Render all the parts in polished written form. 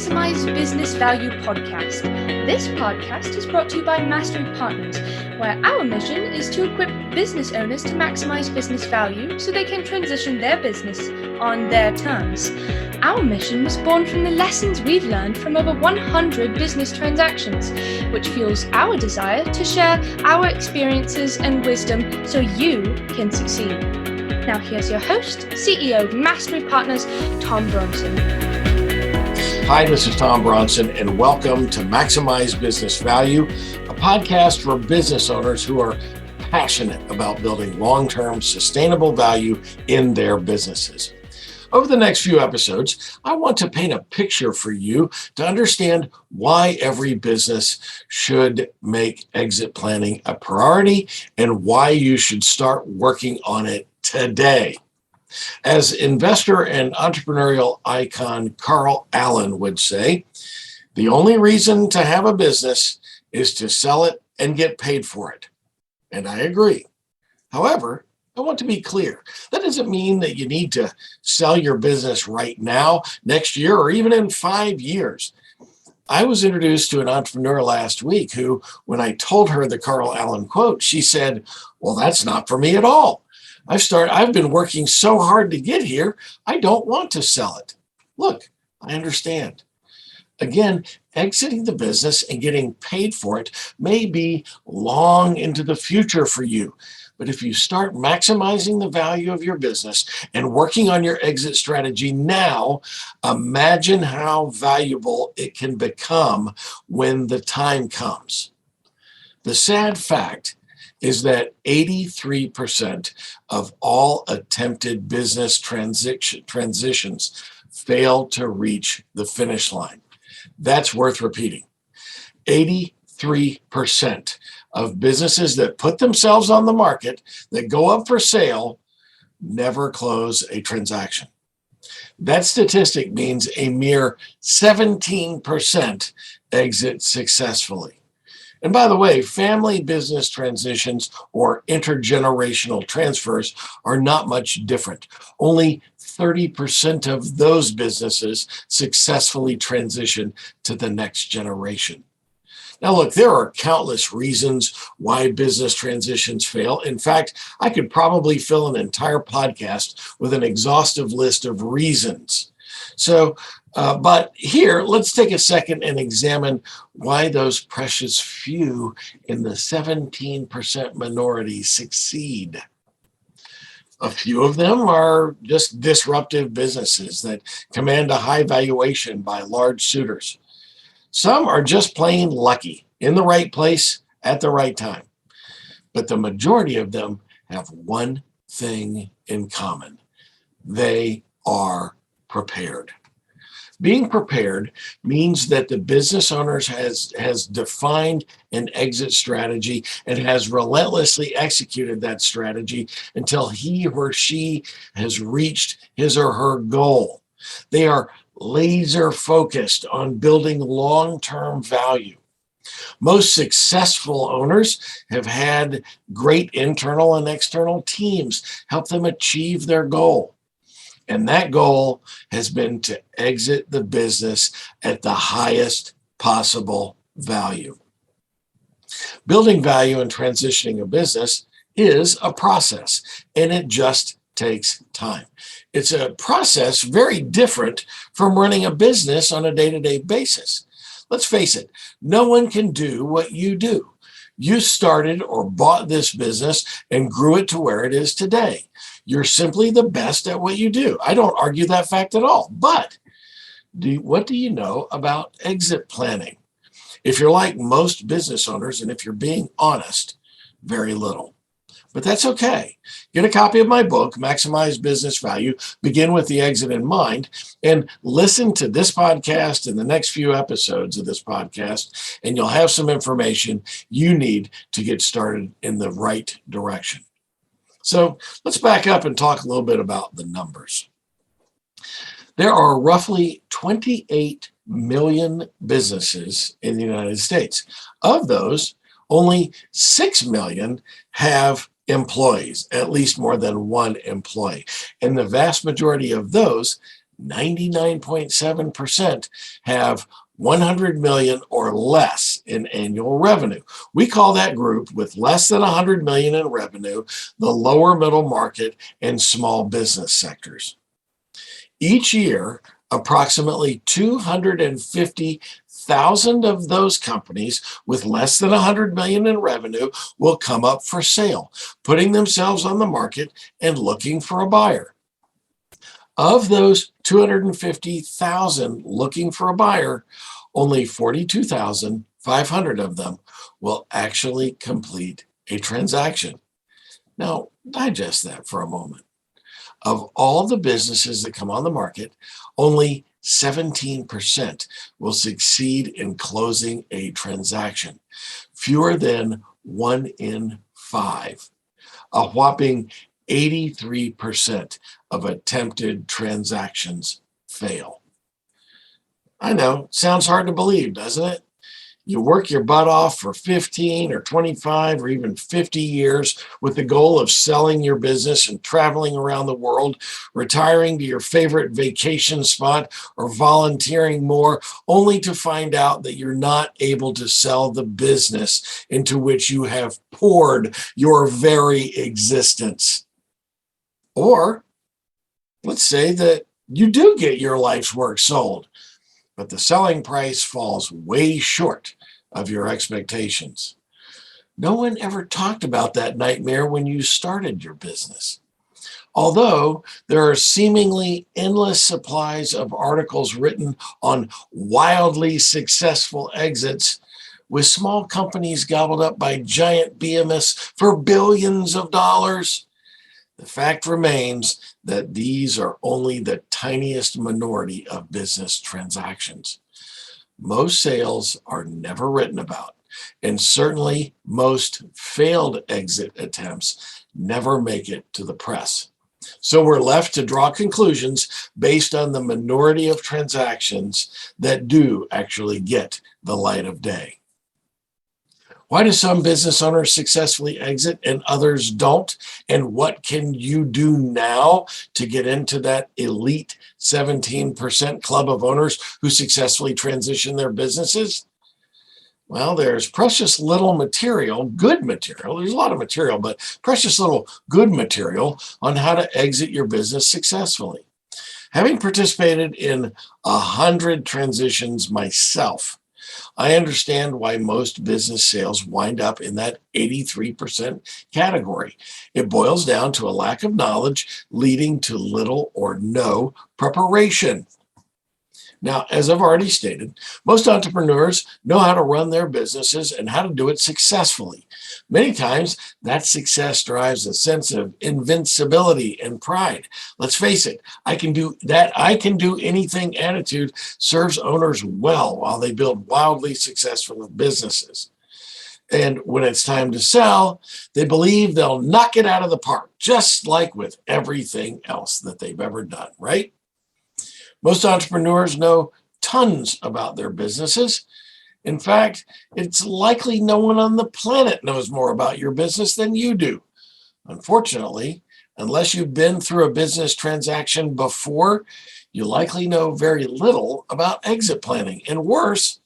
Maximize Business Value podcast. This podcast is brought to you by Mastery Partners, where our mission is to equip business owners to maximize business value so they can transition their business on their terms. Our mission was born from the lessons we've learned from over 100 business transactions, which fuels our desire to share our experiences and wisdom so you can succeed. Now here's your host, CEO of Mastery Partners, Tom Bronson. Hi, this is Tom Bronson, and welcome to Maximize Business Value, a podcast for business owners who are passionate about building long-term sustainable value in their businesses. Over the next few episodes, I want to paint a picture for you to understand why every business should make exit planning a priority and why you should start working on it today. As investor and entrepreneurial icon Carl Allen would say, the only reason to have a business is to sell it and get paid for it. And I agree. However, I want to be clear. That doesn't mean that you need to sell your business right now, next year, or even in 5 years. I was introduced to an entrepreneur last week who, when I told her the Carl Allen quote, she said, "Well, that's not for me at all. I've been working so hard to get here, I don't want to sell it." Look, I understand. Again, exiting the business and getting paid for it may be long into the future for you. But if you start maximizing the value of your business and working on your exit strategy now, imagine how valuable it can become when the time comes. The sad fact is that 83% of all attempted business transitions fail to reach the finish line. That's worth repeating. 83% of businesses that put themselves on the market, that go up for sale, never close a transaction. That statistic means a mere 17% exit successfully. And by the way, family business transitions or intergenerational transfers are not much different. Only 30% of those businesses successfully transition to the next generation. Now, look, there are countless reasons why business transitions fail. In fact, I could probably fill an entire podcast with an exhaustive list of reasons. But here, let's take a second and examine why those precious few in the 17% minority succeed. A few of them are just disruptive businesses that command a high valuation by large suitors. Some are just plain lucky, in the right place at the right time. But the majority of them have one thing in common. They are prepared. Being prepared means that the business owner has defined an exit strategy and has relentlessly executed that strategy until he or she has reached his or her goal. They are laser focused on building long-term value. Most successful owners have had great internal and external teams help them achieve their goal. And that goal has been to exit the business at the highest possible value. Building value and transitioning a business is a process, and it just takes time. It's a process very different from running a business on a day-to-day basis. Let's face it, no one can do what you do. You started or bought this business and grew it to where it is today. You're simply the best at what you do. I don't argue that fact at all. But what do you know about exit planning? If you're like most business owners, and if you're being honest, very little. But that's okay. Get a copy of my book, Maximize Business Value, Begin with the Exit in Mind, and listen to this podcast and the next few episodes of this podcast, and you'll have some information you need to get started in the right direction. So let's back up and talk a little bit about the numbers. There are roughly 28 million businesses in the United States. Of those, only 6 million have employees, at least more than one employee. And the vast majority of those 99.7% have 100 million or less in annual revenue. We call that group with less than 100 million in revenue the lower middle market and small business sectors. Each year, approximately 250,000 of those companies with less than 100 million in revenue will come up for sale, putting themselves on the market and looking for a buyer. Of those 250,000 looking for a buyer, only 42,500 of them will actually complete a transaction. Now, digest that for a moment. Of all the businesses that come on the market, only 17% will succeed in closing a transaction, fewer than 1 in 5. A whopping 83% of attempted transactions fail. I know, sounds hard to believe, doesn't it? You work your butt off for 15 or 25 or even 50 years with the goal of selling your business and traveling around the world, retiring to your favorite vacation spot, or volunteering more, only to find out that you're not able to sell the business into which you have poured your very existence. Or let's say that you do get your life's work sold, but the selling price falls way short of your expectations. No one ever talked about that nightmare when you started your business. Although there are seemingly endless supplies of articles written on wildly successful exits, with small companies gobbled up by giant behemoths for billions of dollars, the fact remains that these are only the tiniest minority of business transactions. Most sales are never written about, and certainly most failed exit attempts never make it to the press. So we're left to draw conclusions based on the minority of transactions that do actually get the light of day. Why do some business owners successfully exit and others don't? And what can you do now to get into that elite 17% club of owners who successfully transition their businesses? Well, there's precious little material, good material. There's a lot of material, but precious little good material on how to exit your business successfully. Having participated in 100 transitions myself, I understand why most business sales wind up in that 83% category. It boils down to a lack of knowledge leading to little or no preparation. Now, as I've already stated, most entrepreneurs know how to run their businesses and how to do it successfully. Many times, that success drives a sense of invincibility and pride. Let's face it, I can do anything attitude serves owners well while they build wildly successful businesses. And when it's time to sell, they believe they'll knock it out of the park, just like with everything else that they've ever done, right? Most entrepreneurs know tons about their businesses. In fact, it's likely no one on the planet knows more about your business than you do. Unfortunately, unless you've been through a business transaction before, you likely know very little about exit planning. And worse,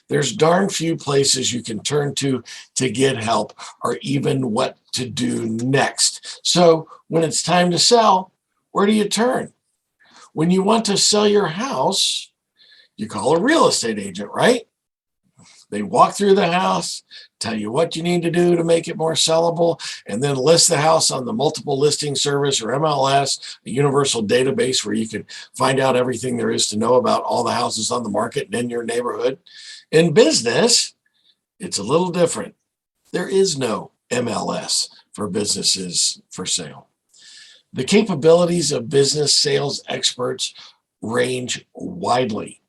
there's darn few places you can turn to get help or even what to do next. So when it's time to sell, where do you turn? When you want to sell your house, you call a real estate agent, right? They walk through the house, tell you what you need to do to make it more sellable, and then list the house on the multiple listing service or MLS, a universal database where you can find out everything there is to know about all the houses on the market and in your neighborhood. In business, it's a little different. There is no MLS for businesses for sale. The capabilities of business sales experts range widely.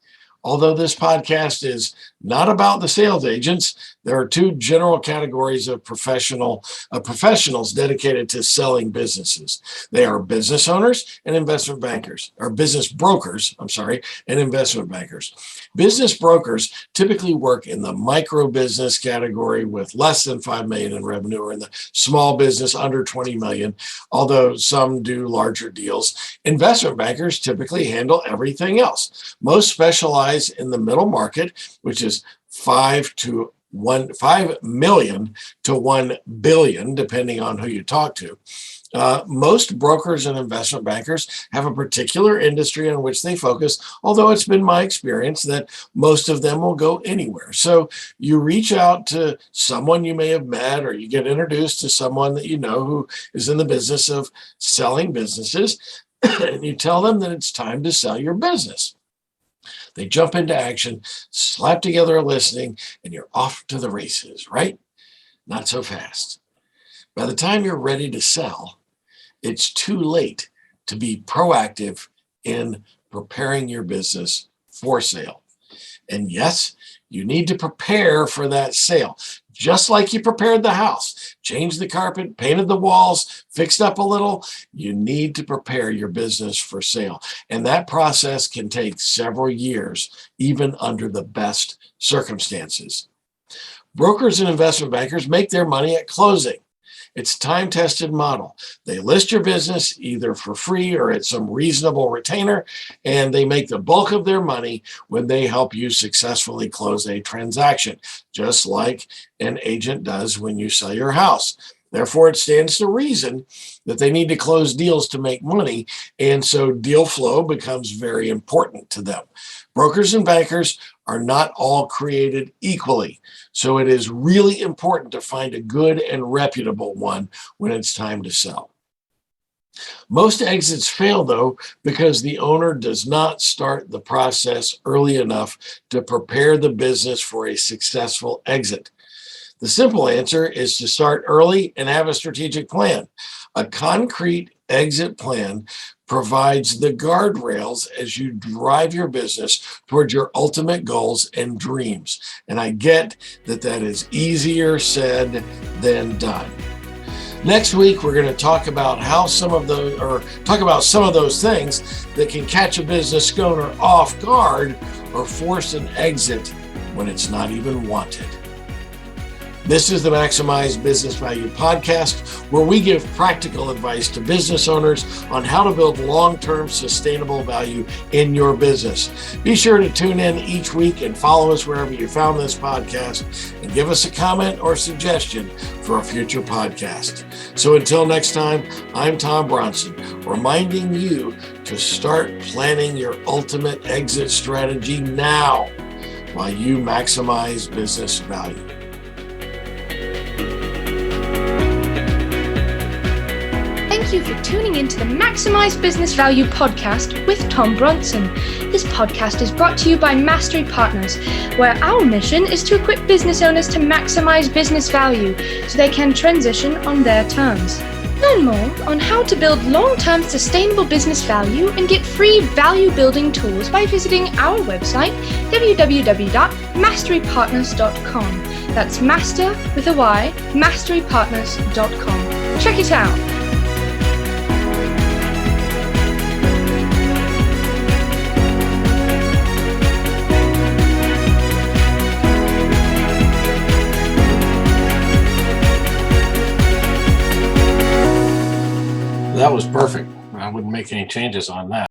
Although this podcast is not about the sales agents, there are two general categories of professionals dedicated to selling businesses. They are business owners and investment bankers, or business brokers, and investment bankers. Business brokers typically work in the micro business category with less than 5 million in revenue, or in the small business under 20 million, although some do larger deals. Investment bankers typically handle everything else. Most specialize in the middle market, which is 5 million to 1 billion, depending on who you talk to. Most brokers and investment bankers have a particular industry on which they focus, although it's been my experience that most of them will go anywhere. So you reach out to someone you may have met, or you get introduced to someone that you know who is in the business of selling businesses, and you tell them that it's time to sell your business. They jump into action, slap together a listing, and you're off to the races, right? Not so fast. By the time you're ready to sell, it's too late to be proactive in preparing your business for sale. And yes, you need to prepare for that sale, just like you prepared the house, changed the carpet, painted the walls, fixed up a little. You need to prepare your business for sale. And that process can take several years, even under the best circumstances. Brokers and investment bankers make their money at closing. It's a time-tested model. They list your business either for free or at some reasonable retainer, and they make the bulk of their money when they help you successfully close a transaction, just like an agent does when you sell your house. Therefore, it stands to reason that they need to close deals to make money, and so deal flow becomes very important to them. Brokers and bankers are not all created equally, so it is really important to find a good and reputable one when it's time to sell. Most exits fail, though, because the owner does not start the process early enough to prepare the business for a successful exit. The simple answer is to start early and have a strategic plan. A concrete exit plan provides the guardrails as you drive your business towards your ultimate goals and dreams. And I get that is easier said than done. Next week, we're going to talk about some of those things that can catch a business owner off guard or force an exit when it's not even wanted. This is the Maximize Business Value podcast, where we give practical advice to business owners on how to build long-term sustainable value in your business. Be sure to tune in each week and follow us wherever you found this podcast, and give us a comment or suggestion for a future podcast. So until next time, I'm Tom Bronson, reminding you to start planning your ultimate exit strategy now while you maximize business value. Thank you for tuning in to the Maximize Business Value podcast with Tom Bronson. This podcast is brought to you by Mastery Partners, where our mission is to equip business owners to maximize business value so they can transition on their terms. Learn more on how to build long-term sustainable business value and get free value-building tools by visiting our website, www.masterypartners.com. That's master with a Y, masterypartners.com. Check it out. That was perfect. I wouldn't make any changes on that.